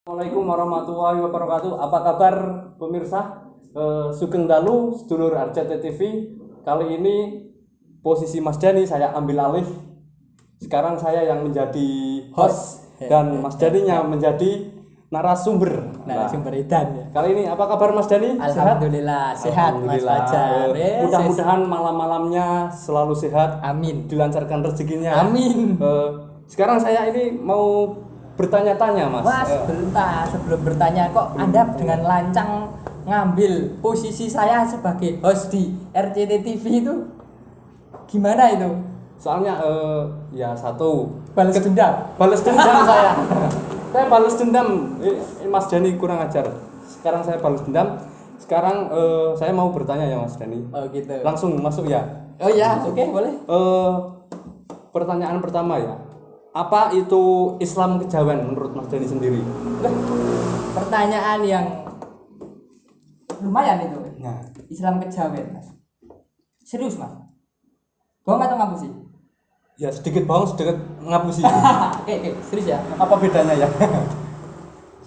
Assalamualaikum warahmatullahi wabarakatuh. Apa kabar pemirsa? Sugeng Dalu, sedulur RCTI TV. Kali ini posisi Mas Dani saya ambil alih. Sekarang saya yang menjadi host dan Mas Daninya menjadi narasumber. Narasumber edan ya. Kali ini apa kabar Mas Dani? Alhamdulillah sehat Mas Fajar. Mudah-mudahan malam-malamnya selalu sehat. Amin. Dilancarkan rezekinya. Amin. Sekarang saya ini mau bertanya-tanya Mas. Mas, sebentar sebelum bertanya kok Anda dengan lancang ngambil posisi saya sebagai host di RCTI TV itu gimana itu? Soalnya ya satu Balas dendam. balas dendam saya. Saya balas dendam. Mas Dani kurang ajar. Sekarang saya balas dendam. Sekarang saya mau bertanya ya Mas Dani. Oh gitu. Langsung masuk ya. Oh ya, oke, boleh. Pertanyaan pertama ya. Apa itu Islam kejawen menurut Mas Dani sendiri? Pertanyaan yang lumayan itu. Nah, Islam kejawen, Mas. Serius, Mas? Bohong atau ngapusi? ya sedikit bohong, sedikit ngapusi. Oke, serius ya. Apa bedanya ya?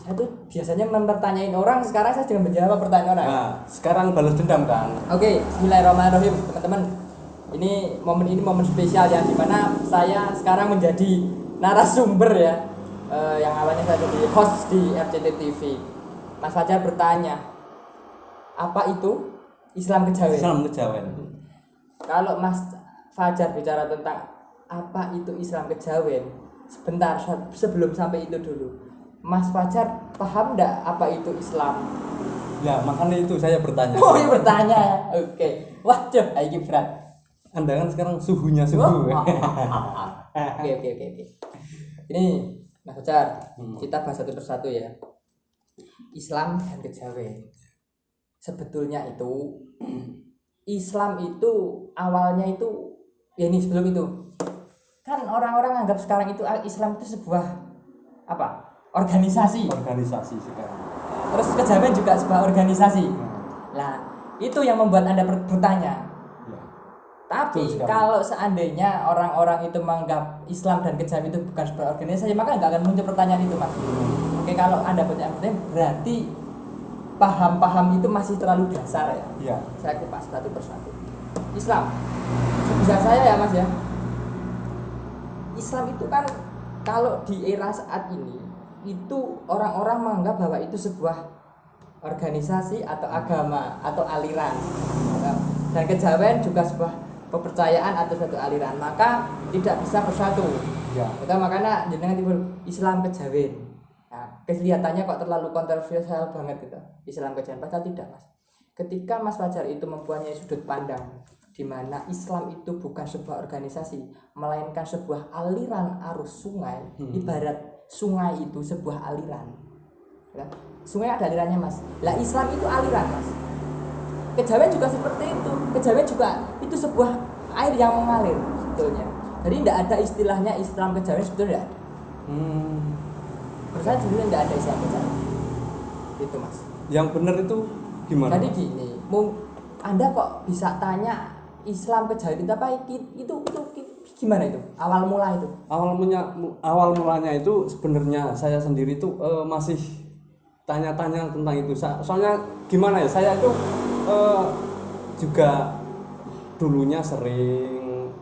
Saya tuh biasanya mempertanyain orang, sekarang saya jangan menjawab pertanyaan orang. Nah, sekarang balas dendam kan? Oke, bismillahirrahmanirrahim, teman-teman. Ini momen spesial ya, dimana saya sekarang menjadi narasumber ya, yang awalnya saya jadi host di RCTI TV. Mas Fajar bertanya, apa itu Islam kejawen? Islam kejawen. Kalau Mas Fajar bicara tentang apa itu Islam kejawen, sebentar sebelum sampai itu dulu, Mas Fajar paham enggak apa itu Islam? Ya, makanya itu saya bertanya. Oh, ya bertanya. Oke. Waduh, ini berat. Anda kan sekarang suhunya suhu. Oke. Ini Mas Fajar, kita bahas satu persatu ya. Islam dan kejawen. Sebetulnya itu Islam itu awalnya itu ya ini sebelum itu. Kan orang-orang anggap sekarang itu Islam itu sebuah apa? Organisasi. Organisasi sekarang. Terus kejawen juga sebuah organisasi. Nah, itu yang membuat Anda bertanya. Tapi kalau seandainya orang-orang itu menganggap Islam dan kejawen itu bukan sebuah organisasi, maka nggak akan muncul pertanyaan itu, Mas. Oke, kalau Anda bertanya berarti paham-paham itu masih terlalu dasar ya. Iya. Saya kupas satu persatu. Islam, sebisa saya ya Mas ya. Islam itu kan kalau di era saat ini itu orang-orang menganggap bahwa itu sebuah organisasi atau agama atau aliran. Dan kejawen juga sebuah kepercayaan atau suatu aliran, maka tidak bisa bersatu. Ya. Makanya jenengan timbul Islam kejawen. Nah, kelihatannya kok terlalu kontroversial banget gitu. Islam kejawen, padahal tidak, Mas. Ketika Mas Fajar itu mempunyai sudut pandang di mana Islam itu bukan sebuah organisasi, melainkan sebuah aliran arus sungai. Ibarat sungai itu sebuah aliran. Ya. Sungai ada alirannya, Mas. Lah Islam itu aliran, Mas. Kejawen juga seperti itu. Kejawen juga itu sebuah air yang mengalir sebetulnya. Jadi tidak ada istilahnya Islam kejawen, sebetulnya tidak ada. Menurut saya sebetulnya tidak ada Islam kejawen. Itu, Mas. Yang benar itu gimana? Jadi gini, Anda kok bisa tanya Islam kejawen itu apa? Itu gimana itu? Awal Awal mulanya itu sebenarnya saya sendiri tuh masih tanya-tanya tentang itu. Soalnya gimana ya? Saya itu juga dulunya sering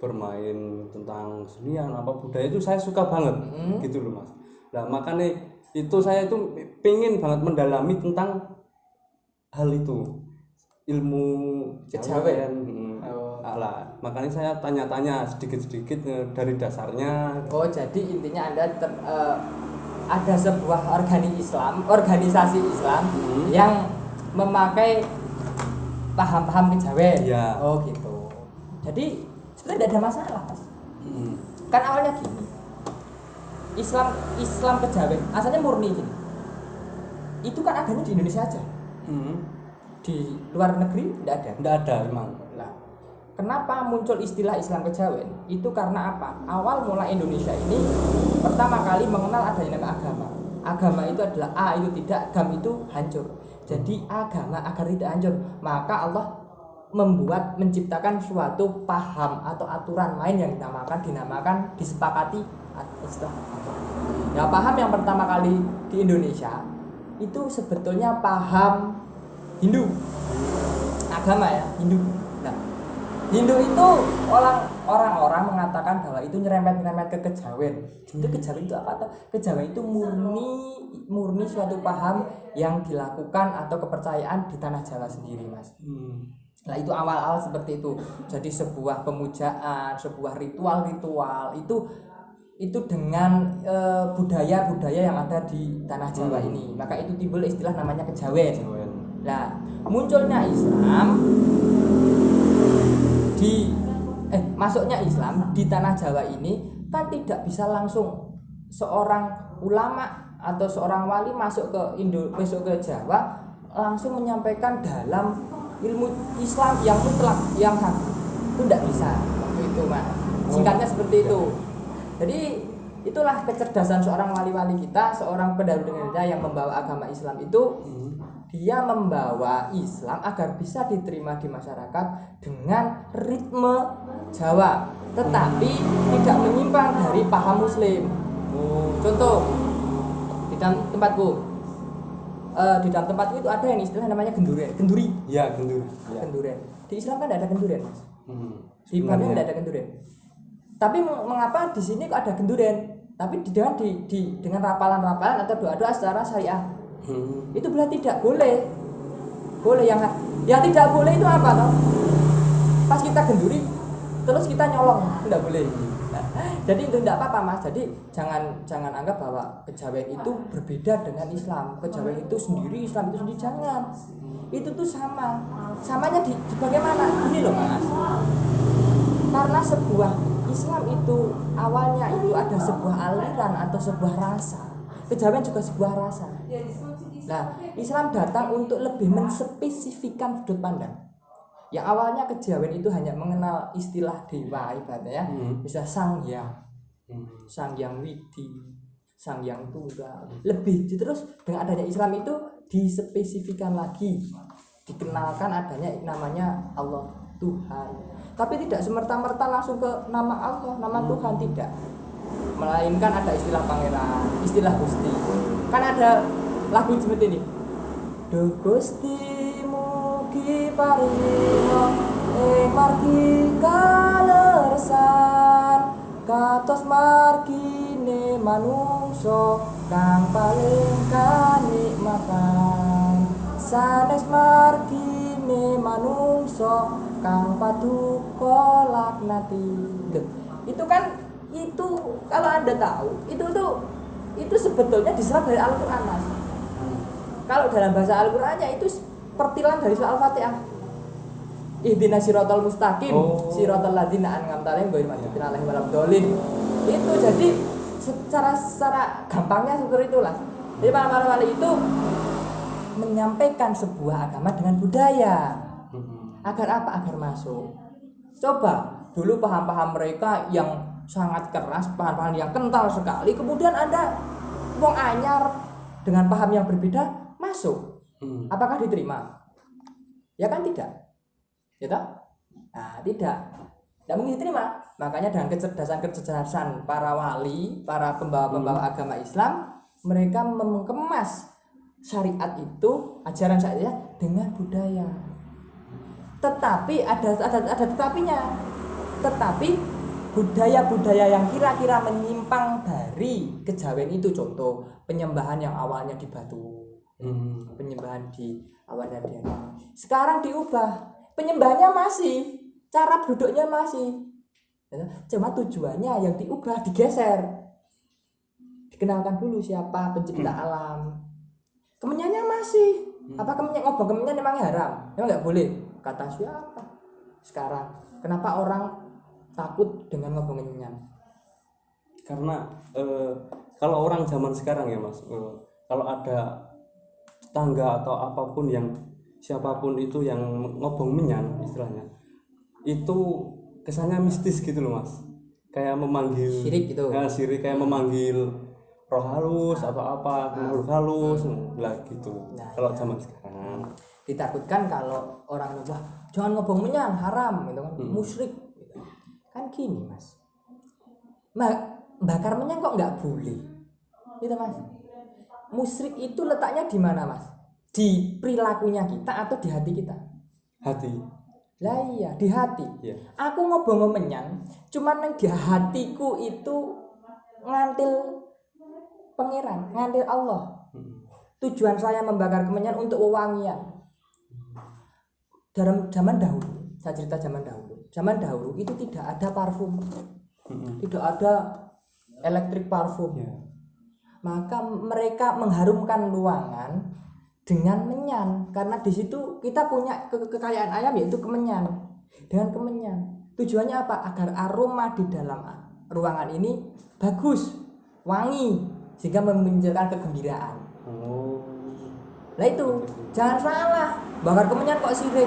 bermain tentang senian apa budaya itu saya suka banget gitu loh Mas. Nah makanya itu saya itu pengen banget mendalami tentang hal itu, ilmu kejawen. Makanya saya tanya-tanya sedikit-sedikit dari dasarnya. Oh, jadi intinya Anda ada sebuah organisasi Islam yang memakai paham-paham kejawen. Ya. Oh gitu. Jadi sebenarnya tidak ada masalah, Mas. Kan awalnya gini. Islam kejawen asalnya murni gini. Itu kan adanya di Indonesia aja. Di luar negeri tidak ada. Tidak ada memang. Nah, kenapa muncul istilah Islam kejawen? Itu karena apa? Awal mula Indonesia ini pertama kali mengenal adanya nama agama. Agama itu adalah itu tidak, agama itu hancur. Jadi agama agar tidak hancur, maka Allah menciptakan suatu paham atau aturan main yang dinamakan disepakati istilah. Ya, paham yang pertama kali di Indonesia itu sebetulnya paham Hindu, agama ya, Hindu. Nah, Hindu itu orang-orang mengatakan bahwa itu nyerempet ke kejawen. Itu kejawen itu apa? Kejawen itu murni suatu paham yang dilakukan atau kepercayaan di tanah Jawa sendiri, Mas. Nah, itu awal-awal seperti itu. Jadi sebuah pemujaan, sebuah ritual itu dengan budaya-budaya yang ada di tanah Jawa ini. Maka itu timbul istilah namanya kejawen. Nah, munculnya Islam masuknya Islam di tanah Jawa ini kan tidak bisa langsung seorang ulama atau seorang wali masuk ke Jawa langsung menyampaikan dalam ilmu Islam yang mutlak, yang hak. Itu tidak bisa waktu itu, Mas. Singkatnya seperti itu. Jadi itulah kecerdasan seorang wali-wali kita, seorang pendahulu Indonesia yang membawa agama Islam itu. Dia membawa Islam agar bisa diterima di masyarakat dengan ritme Jawa, tetapi tidak menyimpang dari paham Muslim. Contoh di dalam tempatku itu ada yang istilah namanya genduri. Ya, genduri. Genduren. Di Islam kan tidak ada gendurian, Mas. Di Bali tidak ada gendurian. Tapi mengapa di sini kok ada gendurian? Tapi dengan rapalan-rapalan atau doa-doa secara syariah. Itu berarti tidak boleh. Yang tidak boleh itu apa toh? Pas kita genduri terus kita nyolong, tidak boleh. Jadi itu tidak apa-apa, Mas. Jadi jangan anggap bahwa kejawen itu berbeda dengan Islam. Kejawen itu sendiri, Islam itu sendiri, jangan. Itu tuh sama. Samanya di bagaimana? Ini loh, Mas. Karena sebuah Islam itu awalnya itu ada sebuah aliran atau sebuah rasa. Kejawen juga sebuah rasa. Nah, Islam datang untuk lebih menspesifikkan sudut pandang. Yang awalnya kejawen itu hanya mengenal istilah dewa ibaratnya ya. Bisa Sang Hyang Widi, Sang Hyang Tunggal. Lebih terus dengan adanya Islam itu dispesifikkan lagi. Dikenalkan adanya namanya Allah Tuhan. Tapi tidak semerta-merta langsung ke nama Allah, nama Tuhan, tidak. Melainkan ada istilah pangeran, istilah Gusti. Kan ada lagu seperti ini. Duh Gusti mugi paringa margi kalersan katos margine manungsa kang paling kanikmatan sanes margine manungsa kang paduka laknati. Itu kan kalau Anda tahu itu sebetulnya diserap dari Al-Qur'an, Mas. Kalau dalam bahasa Al-Qur'annya itu pertilan dari surah Al-Fatihah. Ihdinas siratal mustaqim, siratal ladzina an'amta 'alaihim ghairil maghdubi 'alaihim waladdallin. Itu jadi secara gampangnya seperti itulah. Jadi para wali itu menyampaikan sebuah agama dengan budaya. Agar apa? Agar masuk. Coba dulu paham-paham mereka yang sangat keras, paham-paham yang kental sekali, kemudian Anda wong anyar dengan paham yang berbeda masuk. Apakah diterima? Ya kan tidak. Ya toh? Nah, tidak mungkin diterima. Makanya dengan kecerdasan para wali, para pembawa agama Islam, mereka mengemas syariat itu, ajaran syariat dengan budaya. Tetapi ada tetapinya. Tetapi budaya-budaya yang kira-kira menyimpang dari kejawen itu, contoh penyembahan yang awalnya di batu, penyembahan di awalnya di sekarang diubah, penyembahannya masih, cara duduknya masih, cuma tujuannya yang diubah, digeser, dikenalkan dulu siapa pencipta alam, kemenyannya masih, apa ngobong kemenyan memang haram, memang nggak boleh, kata siapa sekarang, kenapa orang takut dengan ngobong kemenyan? Karena kalau orang zaman sekarang ya, Mas, kalau ada tetangga atau apapun yang siapapun itu yang ngobong menyan istilahnya, itu kesannya mistis gitu loh, Mas, kayak memanggil syirik gitu. Ya, syirik, kayak memanggil roh halus atau apa, makhluk halus lah gitu. Kalau zaman sekarang Ditakutkan kalau orang wah jangan ngebong menyan haram gitu kan, musyrik gitu. Kan gini Mas, bakar menyan kok nggak boleh gitu Mas. Musyrik itu letaknya di mana Mas? Di perilakunya kita atau di hati kita? Hati. Lah iya di hati. Iya. Aku ngobong menyan cuman yang di hatiku itu ngantil pangeran, ngantil Allah. Tujuan saya membakar kemenyan untuk wewangian. Dalam zaman dahulu, saya cerita zaman dahulu. Zaman dahulu itu tidak ada parfum, tidak ada elektrik parfum. Ya. Maka mereka mengharumkan ruangan dengan menyan, karena di situ kita punya kekayaan ayam yaitu kemenyan. Dengan kemenyan, tujuannya apa? Agar aroma di dalam ruangan ini bagus, wangi, sehingga memunculkan kegembiraan. Lah itu, jangan salah. Bakar kemenyan kok sirik?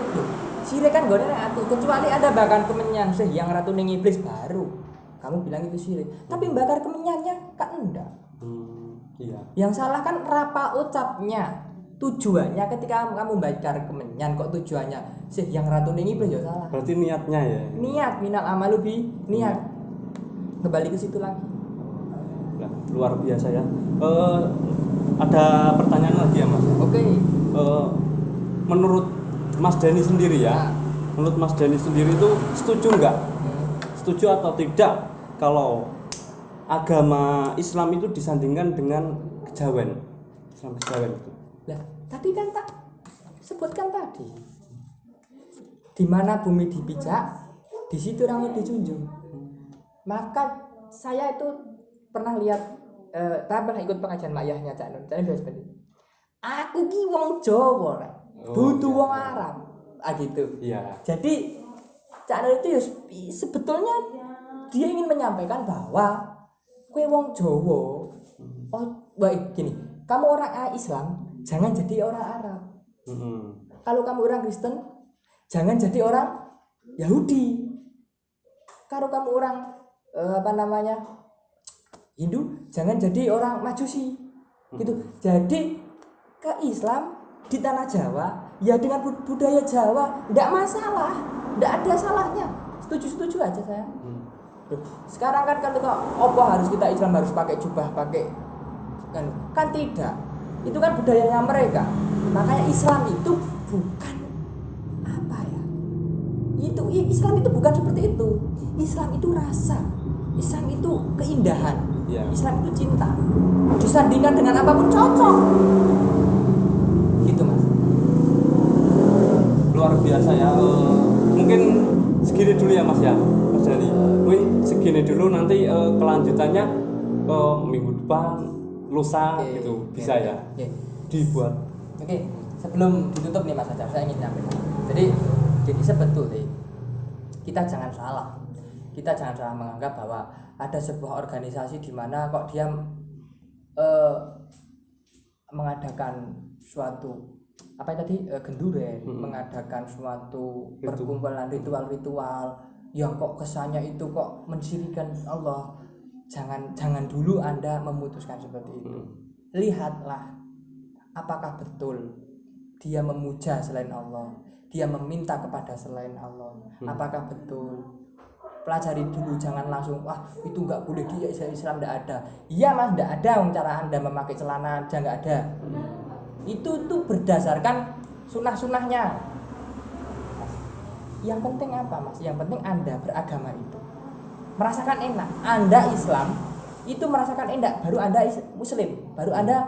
Sirik kan gak ada hati. Kecuali ada bakar kemenyan yang ratu ning iblis baru kamu bilang itu sirik. Tapi bakar kemenyannya kan enggak. Iya. Yang salah kan rapa ucapnya. Tujuannya ketika kamu bakar kemenyan kok tujuannya yang ratu ning iblis ya salah. Berarti niatnya ya. Niat minal amalu bi niat. Kembali ke situ lagi. Nah, luar biasa ya. Ada pertanyaan lagi ya Mas. Oke. Menurut Mas Dani sendiri ya, Nah. menurut Mas Dani sendiri itu setuju nggak? Setuju atau tidak kalau agama Islam itu disandingkan dengan kejawen? Islam kejawen itu. Lah, tadi kan tak sebutkan tadi. Di mana bumi dipijak, di situ rambut dijunjung. Maka saya itu pernah lihat pernah ikut pengajian mayahnya Cak Nun. Cak Nun seperti aku ki wong Jawa, dudu wong Arab. Gitu. Iya. Jadi Cak Nun itu ya sebetulnya dia ingin menyampaikan bahwa kue wong Jawa. Oh, baik gini. Kamu orang Islam, jangan jadi orang Arab. Kalau kamu orang Kristen, jangan jadi orang Yahudi. Kalau kamu orang Hindu, jangan jadi orang Majusi. Gitu. Jadi ke Islam di tanah Jawa, ya dengan budaya Jawa, enggak masalah, enggak ada salahnya. Setuju-setuju aja saya. Sekarang kan kalau apa harus kita Islam harus pakai jubah, pakai kan tidak. Itu kan budayanya mereka. Makanya Islam itu bukan apa ya? Islam itu bukan seperti itu. Islam itu rasa. Islam itu keindahan. Yeah. Islam itu cinta. Disandingkan dengan apapun cocok. Gitu Mas. Luar biasa ya. Mungkin segini dulu ya Mas ya, Mas Dani. Segini dulu nanti kelanjutannya minggu depan, lusa gitu bisa ya. Dibuat. Oke, sebelum ditutup nih Mas Ajar, saya ingin nyampaikan. Jadi sebetulnya kita jangan salah. Kita jangan salah menganggap bahwa ada sebuah organisasi di mana kok dia mengadakan suatu genduren, mengadakan suatu perkumpulan ritual-ritual yang kok kesannya itu kok mensyirikan Allah. Jangan dulu Anda memutuskan seperti itu. Lihatlah apakah betul dia memuja selain Allah, dia meminta kepada selain Allah. Apakah betul? Pelajari dulu, jangan langsung wah itu nggak boleh, di Islam nggak ada. Iya Mas, nggak ada cara Anda memakai celana aja nggak ada. Itu berdasarkan sunnah-sunnahnya. Yang penting apa Mas? Yang penting Anda beragama itu merasakan enak. Anda Islam itu merasakan enak, baru Anda Muslim, baru Anda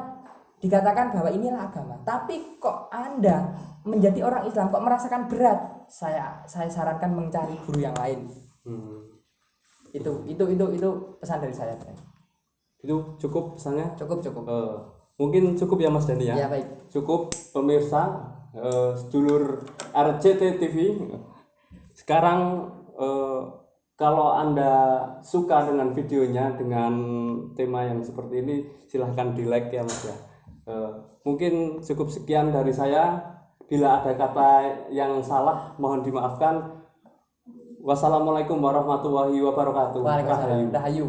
dikatakan bahwa inilah agama. Tapi kok Anda menjadi orang Islam kok merasakan berat, saya sarankan mencari guru yang lain. Itu pesan dari saya. Itu cukup pesannya? Cukup. Mungkin cukup ya Mas Dani ya. Ya baik. Cukup pemirsa sedulur RCT TV. Sekarang kalau Anda suka dengan videonya dengan tema yang seperti ini, silahkan di like ya Mas ya. Mungkin cukup sekian dari saya. Bila ada kata yang salah mohon dimaafkan. Wassalamualaikum warahmatullahi wabarakatuh. Waalaikumsalam. Rahayu.